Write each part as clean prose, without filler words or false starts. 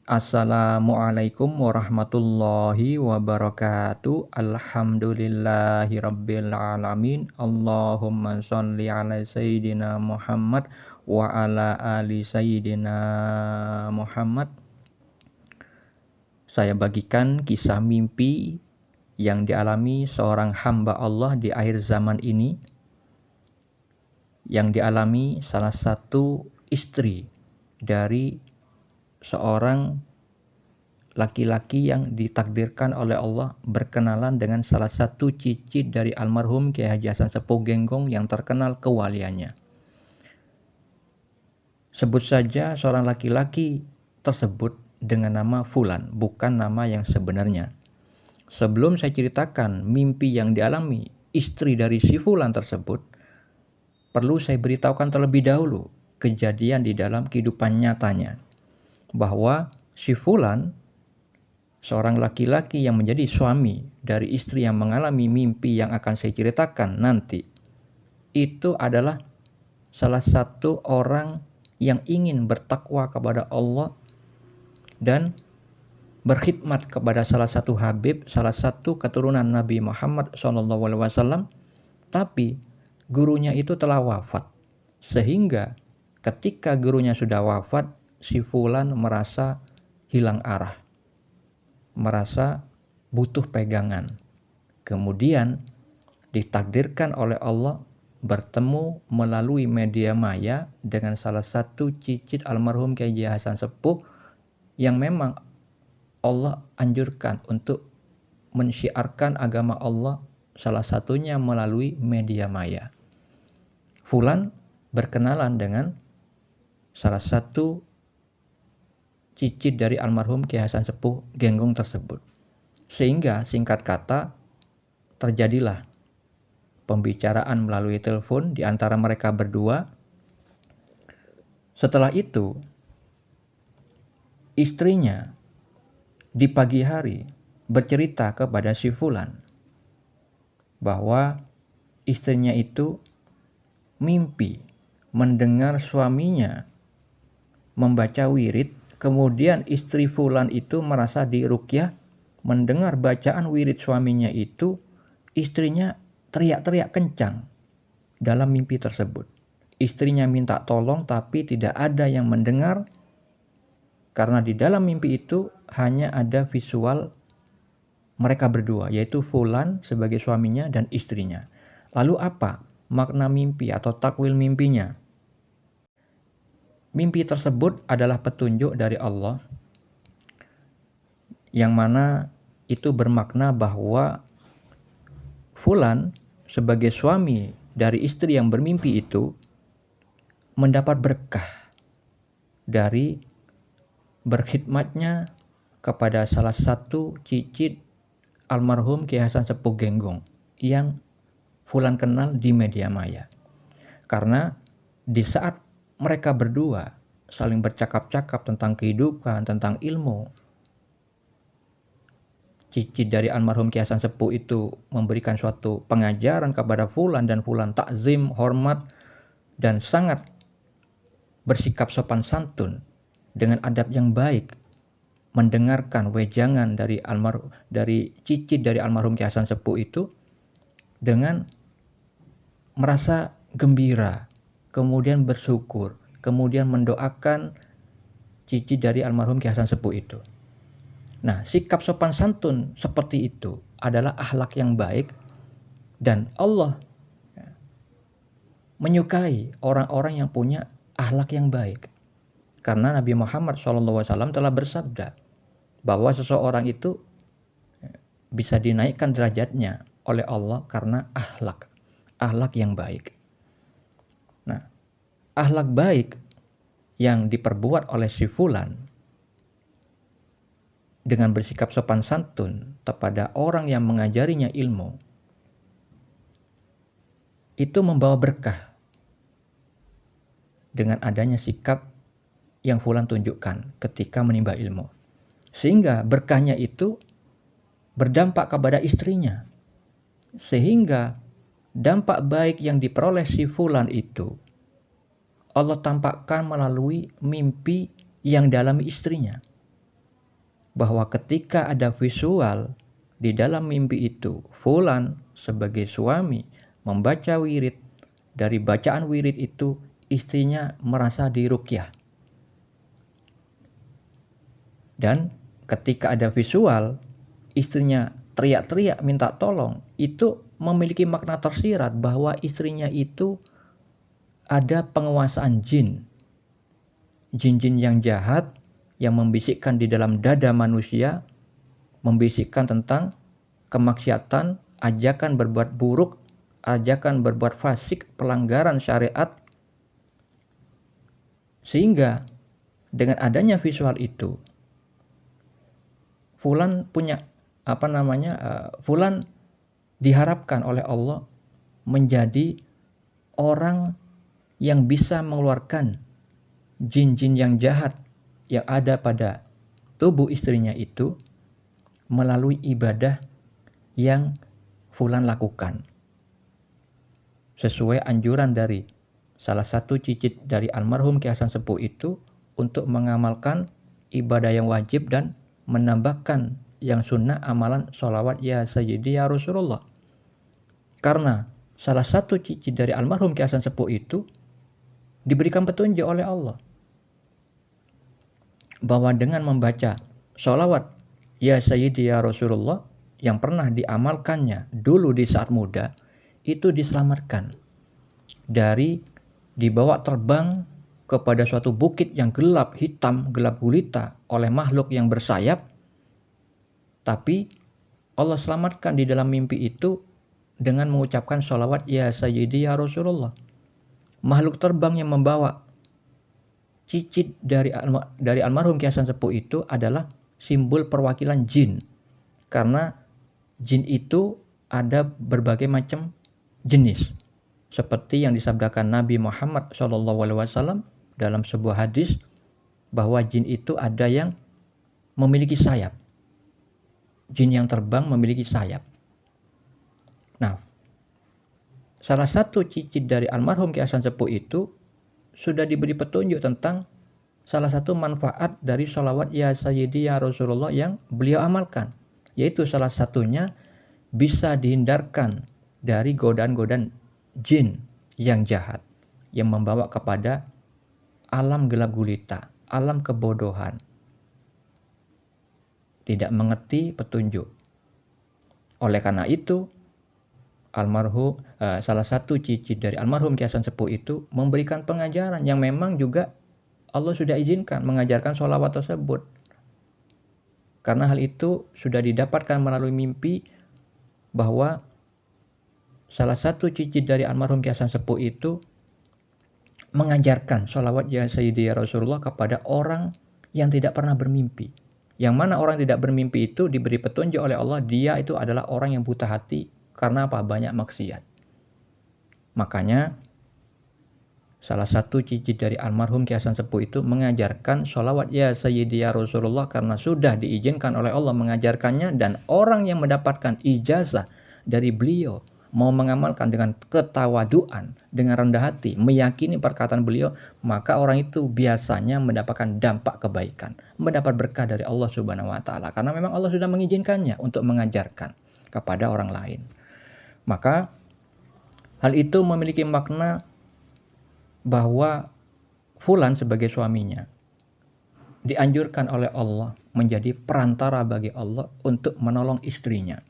Assalamualaikum warahmatullahi wabarakatuh. Alhamdulillahirabbil alamin. Allahumma shalli ala sayyidina Muhammad wa ala ali sayyidina Muhammad. Saya bagikan kisah mimpi yang dialami seorang hamba Allah di akhir zaman ini, yang dialami salah satu istri dari seorang laki-laki yang ditakdirkan oleh Allah berkenalan dengan salah satu cicit dari almarhum Kiai Haji Hasan Sepuh Genggong yang terkenal kewaliannya. Sebut saja seorang laki-laki tersebut dengan nama Fulan, bukan nama yang sebenarnya. Sebelum saya ceritakan mimpi yang dialami istri dari si Fulan tersebut, perlu saya beritahukan terlebih dahulu kejadian di dalam kehidupan nyatanya, bahwa si Fulan, seorang laki-laki yang menjadi suami dari istri yang mengalami mimpi yang akan saya ceritakan nanti, itu adalah salah satu orang yang ingin bertakwa kepada Allah dan berkhidmat kepada salah satu Habib, salah satu keturunan Nabi Muhammad SAW, tapi gurunya itu telah wafat. Sehingga ketika gurunya sudah wafat, si Fulan merasa hilang arah, merasa butuh pegangan. Kemudian ditakdirkan oleh Allah bertemu melalui media maya dengan salah satu cicit almarhum Kiai Haji Hasan Sepuh yang memang Allah anjurkan untuk mensyiarkan agama Allah, salah satunya melalui media maya. Fulan berkenalan dengan salah satu cicit dari almarhum Kiai Hasan Sepuh Genggong tersebut. Sehingga singkat kata terjadilah pembicaraan melalui telepon di antara mereka berdua. Setelah itu, istrinya di pagi hari bercerita kepada si Fulan bahwa istrinya itu mimpi mendengar suaminya membaca wirid. Kemudian istri Fulan itu merasa diruqyah, mendengar bacaan wirid suaminya itu, istrinya teriak-teriak kencang dalam mimpi tersebut. Istrinya minta tolong tapi tidak ada yang mendengar, karena di dalam mimpi itu hanya ada visual mereka berdua, yaitu Fulan sebagai suaminya dan istrinya. Lalu apa makna mimpi atau takwil mimpinya? Mimpi tersebut adalah petunjuk dari Allah, yang mana itu bermakna bahwa Fulan sebagai suami dari istri yang bermimpi itu mendapat berkah dari berkhidmatnya kepada salah satu cicit almarhum Kiai Hasan Sepuh Genggong yang Fulan kenal di media maya. Karena di saat mereka berdua saling bercakap-cakap tentang kehidupan, tentang ilmu, cicit dari almarhum Kiai Hasan Sepuh itu memberikan suatu pengajaran kepada Fulan, dan Fulan takzim, hormat, dan sangat bersikap sopan santun dengan adab yang baik, mendengarkan wejangan dari cicit dari almarhum Kiai Hasan Sepuh itu dengan merasa gembira, kemudian bersyukur, kemudian mendoakan cicit dari almarhum Kiai Hasan Sepuh itu. Nah, sikap sopan santun seperti itu adalah akhlak yang baik, dan Allah menyukai orang-orang yang punya akhlak yang baik. Karena Nabi Muhammad SAW telah bersabda bahwa seseorang itu bisa dinaikkan derajatnya oleh Allah karena akhlak yang baik. Nah, akhlak baik yang diperbuat oleh si Fulan dengan bersikap sopan santun kepada orang yang mengajarinya ilmu, itu membawa berkah dengan adanya sikap yang Fulan tunjukkan ketika menimba ilmu. Sehingga berkahnya itu berdampak kepada istrinya. Sehingga dampak baik yang diperoleh si Fulan itu Allah tampakkan melalui mimpi yang dialami istrinya. bahwa ketika ada visual di dalam mimpi itu, fulan sebagai suami membaca wirid, dari bacaan wirid itu istrinya merasa diruqyah. Dan ketika ada visual istrinya teriak-teriak minta tolong, itu memiliki makna tersirat bahwa istrinya itu ada penguasaan jin. Jin-jin yang jahat yang membisikkan di dalam dada manusia, membisikkan tentang kemaksiatan, ajakan berbuat buruk, ajakan berbuat fasik, pelanggaran syariat. Sehingga dengan adanya visual itu, fulan punya fulan diharapkan oleh Allah menjadi orang yang bisa mengeluarkan jin-jin yang jahat yang ada pada tubuh istrinya itu melalui ibadah yang fulan lakukan. Sesuai anjuran dari salah satu cicit dari almarhum Ki Hasan Sepuh itu untuk mengamalkan ibadah yang wajib dan menambahkan yang sunnah amalan sholawat ya sayyidi ya Rasulullah. Karena salah satu cicit dari almarhum Ki Hasan Sepuh itu diberikan petunjuk oleh Allah bahwa dengan membaca sholawat ya sayyidi ya Rasulullah yang pernah diamalkannya dulu di saat muda, itu diselamatkan dari dibawa terbang kepada suatu bukit yang gelap, hitam, gelap gulita oleh makhluk yang bersayap. Tapi Allah selamatkan di dalam mimpi itu dengan mengucapkan sholawat ya sayyidi ya Rasulullah. Makhluk terbang yang membawa cicit dari almarhum Ki Hasan Sepuh itu adalah simbol perwakilan jin. Karena jin itu ada berbagai macam jenis. Seperti yang disabdakan Nabi Muhammad SAW dalam sebuah hadis bahwa jin itu ada yang memiliki sayap. Jin yang terbang memiliki sayap. Nah, salah satu cicit dari almarhum Ki Hasan Sepuh itu sudah diberi petunjuk tentang salah satu manfaat dari sholawat ya sayyidi ya Rasulullah yang beliau amalkan. Yaitu salah satunya bisa dihindarkan dari godaan-godaan jin yang jahat yang membawa kepada alam gelap gulita, alam kebodohan, tidak mengerti petunjuk. Oleh karena itu, salah satu cicit dari almarhum Ki Hasan Sepuh itu memberikan pengajaran yang memang juga Allah sudah izinkan mengajarkan sholawat tersebut. Karena hal itu sudah didapatkan melalui mimpi bahwa salah satu cicit dari almarhum Ki Hasan Sepuh itu mengajarkan sholawat ya sayyidi ya Rasulullah kepada orang yang tidak pernah bermimpi. Yang mana orang tidak bermimpi itu diberi petunjuk oleh Allah, dia itu adalah orang yang buta hati karena apa? Banyak maksiat. Makanya salah satu cicit dari almarhum Ki Hasan Sepuh itu mengajarkan sholawat ya sayyidi ya Rasulullah karena sudah diizinkan oleh Allah mengajarkannya, dan orang yang mendapatkan ijazah dari beliau mau mengamalkan dengan ketawaduan, dengan rendah hati, meyakini perkataan beliau, maka orang itu biasanya mendapatkan dampak kebaikan, mendapat berkah dari Allah Subhanahu wa taala, karena memang Allah sudah mengizinkannya untuk mengajarkan kepada orang lain. Maka hal itu memiliki makna bahwa fulan sebagai suaminya dianjurkan oleh Allah menjadi perantara bagi Allah untuk menolong istrinya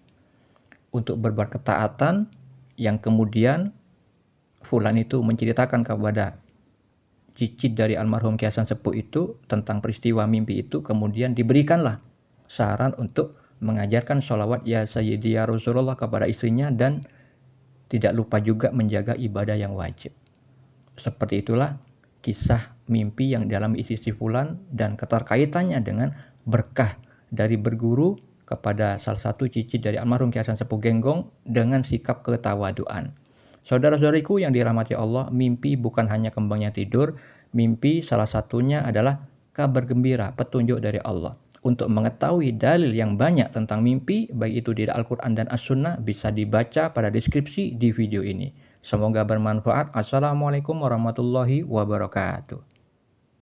untuk berbuat ketaatan, yang kemudian fulan itu menceritakan kepada cicit dari almarhum Ki Hasan Sepuh itu tentang peristiwa mimpi itu, kemudian diberikanlah saran untuk mengajarkan sholawat ya sayyidi ya Rasulullah kepada istrinya, dan tidak lupa juga menjaga ibadah yang wajib. Seperti itulah kisah mimpi yang dalam isi si fulan dan keterkaitannya dengan berkah dari berguru kepada salah satu cicit dari almarhum Ki Hasan Sepuh Genggong dengan sikap ketawaduan. Saudara-saudariku yang dirahmati Allah, mimpi bukan hanya kembangnya tidur, mimpi salah satunya adalah kabar gembira, petunjuk dari Allah. Untuk mengetahui dalil yang banyak tentang mimpi, baik itu di Al-Quran dan As-Sunnah, bisa dibaca pada deskripsi di video ini. Semoga bermanfaat. Assalamualaikum warahmatullahi wabarakatuh.